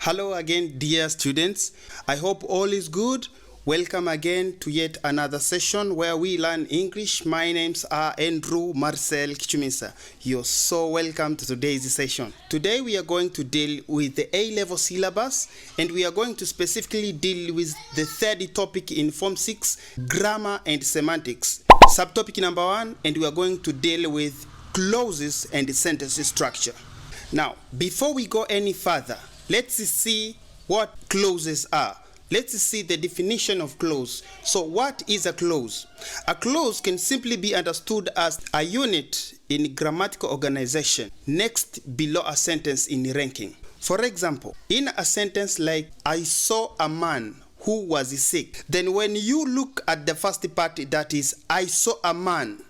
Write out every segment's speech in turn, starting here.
Hello again, dear students. I hope all is good. Welcome again to yet another session where we learn English. My names are Andrew Marcel Kichumisa. You're so welcome to today's session. Today we are going to deal with the A-level syllabus, and we are going to specifically deal with the third topic in Form 6, grammar and semantics. Subtopic number 1, and we are going to deal with clauses and sentence structure. Now, before we go any further, let's see what clauses are. Let's see the definition of clause. So what is a clause? A clause can simply be understood as a unit in grammatical organization next below a sentence in ranking. For example, in a sentence like, I saw a man who was sick, then when you look at the first part, that is, I saw a man,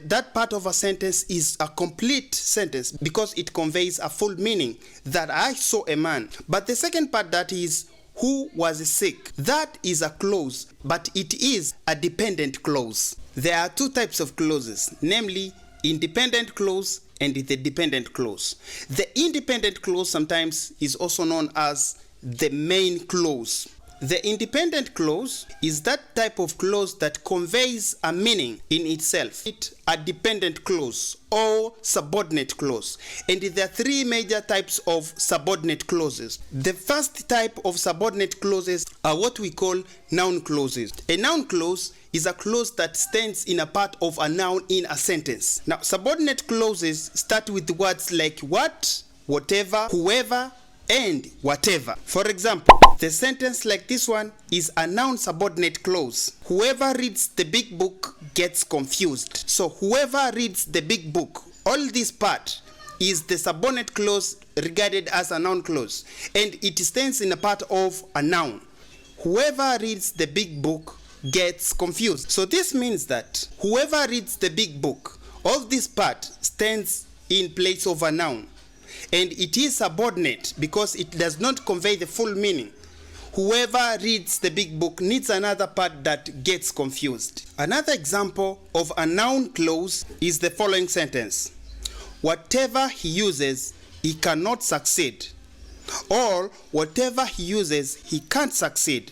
that part of a sentence is a complete sentence because it conveys a full meaning, that I saw a man. But the second part, that is, who was sick, that is a clause, but it is a dependent clause. There are two types of clauses, namely independent clause and the dependent clause. The independent clause sometimes is also known as the main clause. The independent clause is that type of clause that conveys a meaning in itself. It's a dependent clause or subordinate clause. And there are three major types of subordinate clauses. The first type of subordinate clauses are what we call noun clauses. A noun clause is a clause that stands in a part of a noun in a sentence. Now, subordinate clauses start with words like what, whatever, whoever, and whatever. For example, the sentence like this one is a noun subordinate clause. Whoever reads the big book gets confused. So whoever reads the big book, all this part is the subordinate clause regarded as a noun clause, and it stands in a part of a noun. Whoever reads the big book gets confused. So this means that whoever reads the big book, all this part stands in place of a noun. And it is subordinate because it does not convey the full meaning. Whoever reads the big book needs another part that gets confused. Another example of a noun clause is the following sentence. Whatever he uses, he cannot succeed. Or whatever he uses, he can't succeed.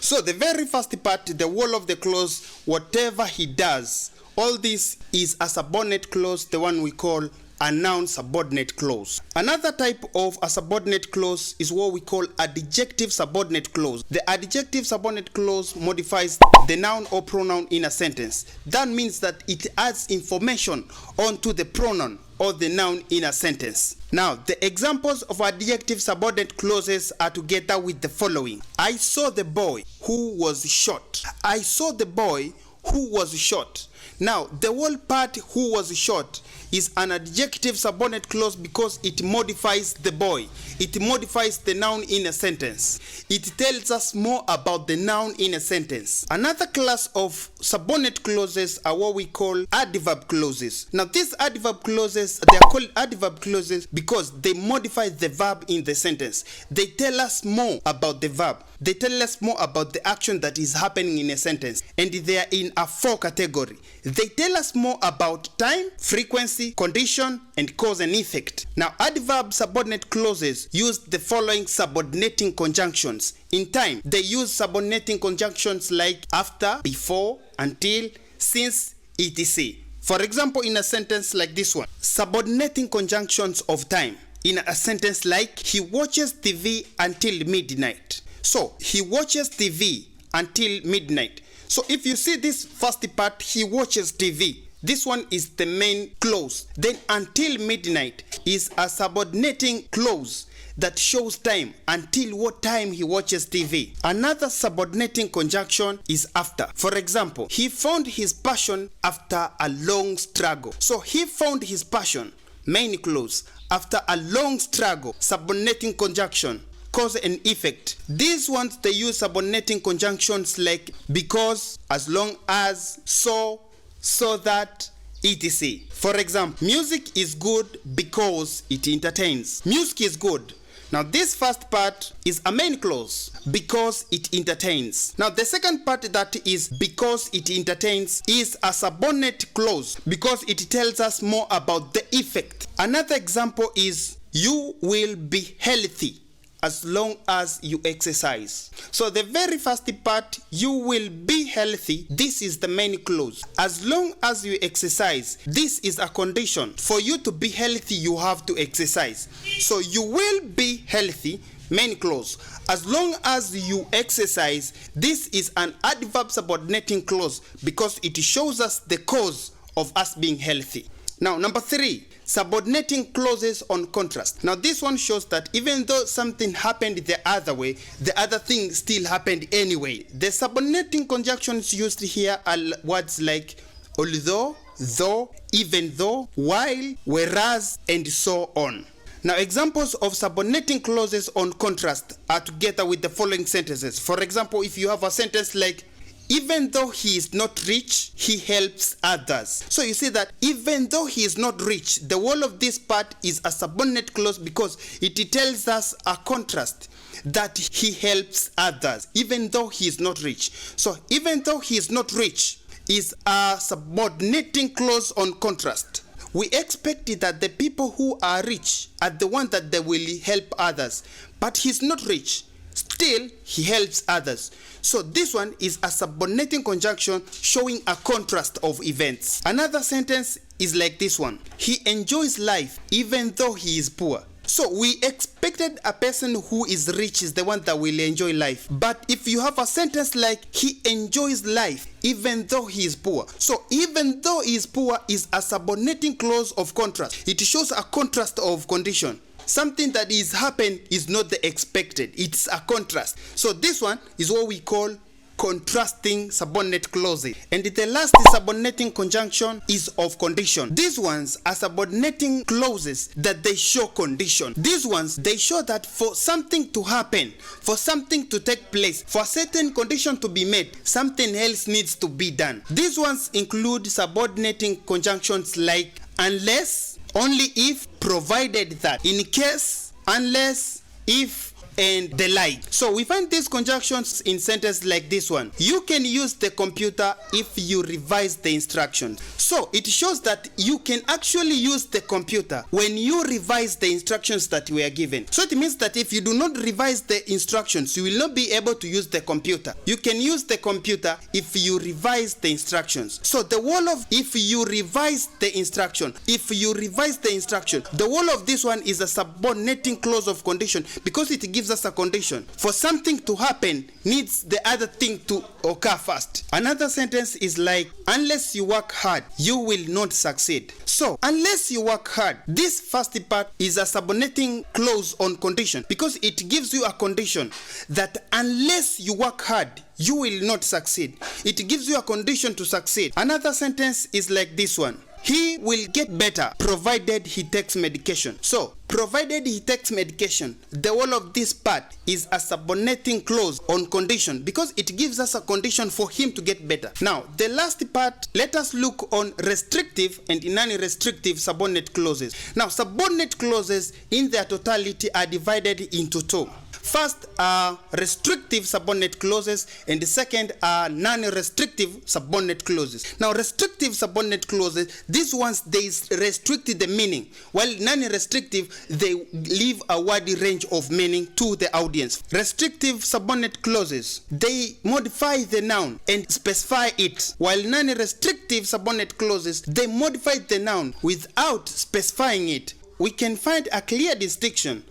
So the very first part, the whole of the clause, whatever he does, all this is a subordinate clause, the one we call a noun subordinate clause. Another type of a subordinate clause is what we call a dejective subordinate clause. The adjective subordinate clause modifies the noun or pronoun in a sentence. That means that it adds information onto the pronoun or the noun in a sentence. Now, the examples of adjective subordinate clauses are together with the following. I saw the boy who was shot. I saw the boy who was shot. Now, the whole part who was shot is an adjective subordinate clause because it modifies the boy. It modifies the noun in a sentence. It tells us more about the noun in a sentence. Another class of subordinate clauses are what we call adverb clauses. Now, these adverb clauses, they are called adverb clauses because they modify the verb in the sentence. They tell us more about the verb. They tell us more about the action that is happening in a sentence. And they are in a 4 category. They tell us more about time, frequency, condition, and cause and effect. Now, adverb subordinate clauses use the following subordinating conjunctions. In time, they use subordinating conjunctions like after, before, until, since, etc. For example, in a sentence like this one, subordinating conjunctions of time. In a sentence like, he watches TV until midnight. So, he watches TV until midnight. So, if you see this first part, he watches TV. This one is the main clause. Then until midnight is a subordinating clause that shows time, until what time he watches TV. Another subordinating conjunction is after. For example, he found his passion after a long struggle. So he found his passion, main clause, after a long struggle, subordinating conjunction, cause and effect. These ones, they use subordinating conjunctions like because, as long as, so that, etc. For example, music is good because it entertains. Music is good. Now, this first part is a main clause, because it entertains. Now, the second part, that is because it entertains, is a subordinate clause because it tells us more about the effect. Another example is you will be healthy as long as you exercise. So the very first part, you will be healthy, this is the main clause. As long as you exercise, this is a condition. For you to be healthy, you have to exercise. So you will be healthy, main clause. As long as you exercise, this is an adverb subordinating clause because it shows us the cause of us being healthy. Now, number 3, subordinating clauses on contrast. Now, this one shows that even though something happened the other way, the other thing still happened anyway. The subordinating conjunctions used here are words like although, though, even though, while, whereas, and so on. Now, examples of subordinating clauses on contrast are together with the following sentences. For example, if you have a sentence like, even though he is not rich, he helps others. So you see that even though he is not rich, the whole of this part is a subordinate clause because it tells us a contrast that he helps others, even though he is not rich. So even though he is not rich is a subordinating clause on contrast. We expected that the people who are rich are the ones that they will help others, but he's not rich. Still, he helps others. So this one is a subordinating conjunction showing a contrast of events. Another sentence is like this one. He enjoys life even though he is poor. So we expected a person who is rich is the one that will enjoy life. But if you have a sentence like he enjoys life even though he is poor. So even though he is poor is a subordinating clause of contrast. It shows a contrast of condition. Something that is happened is not the expected. It's a contrast. So this one is what we call contrasting subordinate clauses. And the last subordinating conjunction is of condition. These ones are subordinating clauses that they show condition. These ones, they show that for something to happen, for something to take place, for a certain condition to be met, something else needs to be done. These ones include subordinating conjunctions like unless, only if, provided that, in case, unless, if, and the like. So we find these conjunctions in sentences like this one. You can use the computer if you revise the instructions. So it shows that you can actually use the computer when you revise the instructions that were given. So it means that if you do not revise the instructions, you will not be able to use the computer. You can use the computer if you revise the instructions. So the whole of if you revise the instruction, the whole of this one is a subordinating clause of condition because it gives us a condition. For something to happen needs the other thing to occur first. Another sentence is like, unless you work hard, you will not succeed. So unless you work hard, this first part is a subordinating clause on condition because it gives you a condition that unless you work hard, you will not succeed. It gives you a condition to succeed. Another sentence is like this one. He will get better provided he takes medication. So, provided he takes medication, the whole of this part is a subordinating clause on condition because it gives us a condition for him to get better. Now, the last part, let us look on restrictive and non-restrictive subordinate clauses. Now, subordinate clauses in their totality are divided into two. First are restrictive subordinate clauses and the second are non-restrictive subordinate clauses. Now restrictive subordinate clauses, these ones they restrict the meaning, while non-restrictive they leave a wide range of meaning to the audience. Restrictive subordinate clauses, they modify the noun and specify it, while non-restrictive subordinate clauses, they modify the noun without specifying it. We can find a clear distinction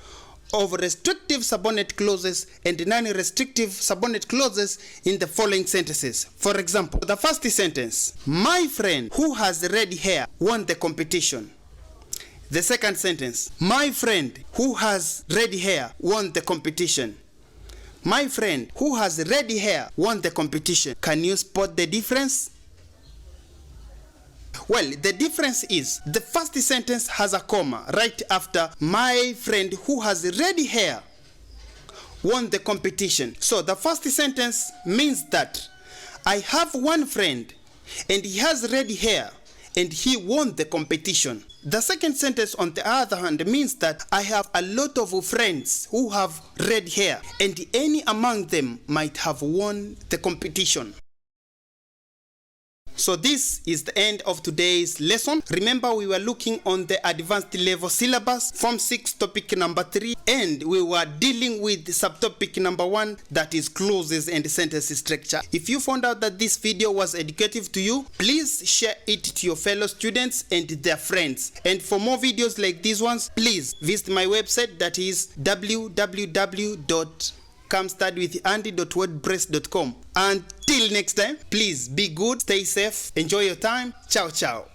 of restrictive subordinate clauses and non-restrictive subordinate clauses in the following sentences. For example, the first sentence, my friend who has red hair won the competition. The second sentence, my friend who has red hair won the competition. My friend who has red hair won the competition. Can you spot the difference? Well, the difference is the first sentence has a comma right after my friend who has red hair won the competition. So the first sentence means that I have one friend and he has red hair and he won the competition. The second sentence on the other hand means that I have a lot of friends who have red hair and any among them might have won the competition. So this is the end of today's lesson. Remember, we were looking on the advanced level syllabus, Form 6 topic number 3, and we were dealing with subtopic number 1, that is clauses and sentence structure. If you found out that this video was educative to you, please share it to your fellow students and their friends. And for more videos like these ones, please visit my website, that is www.comestudywithandy.wordpress.com. Until next time, please be good, stay safe, enjoy your time. Ciao, ciao.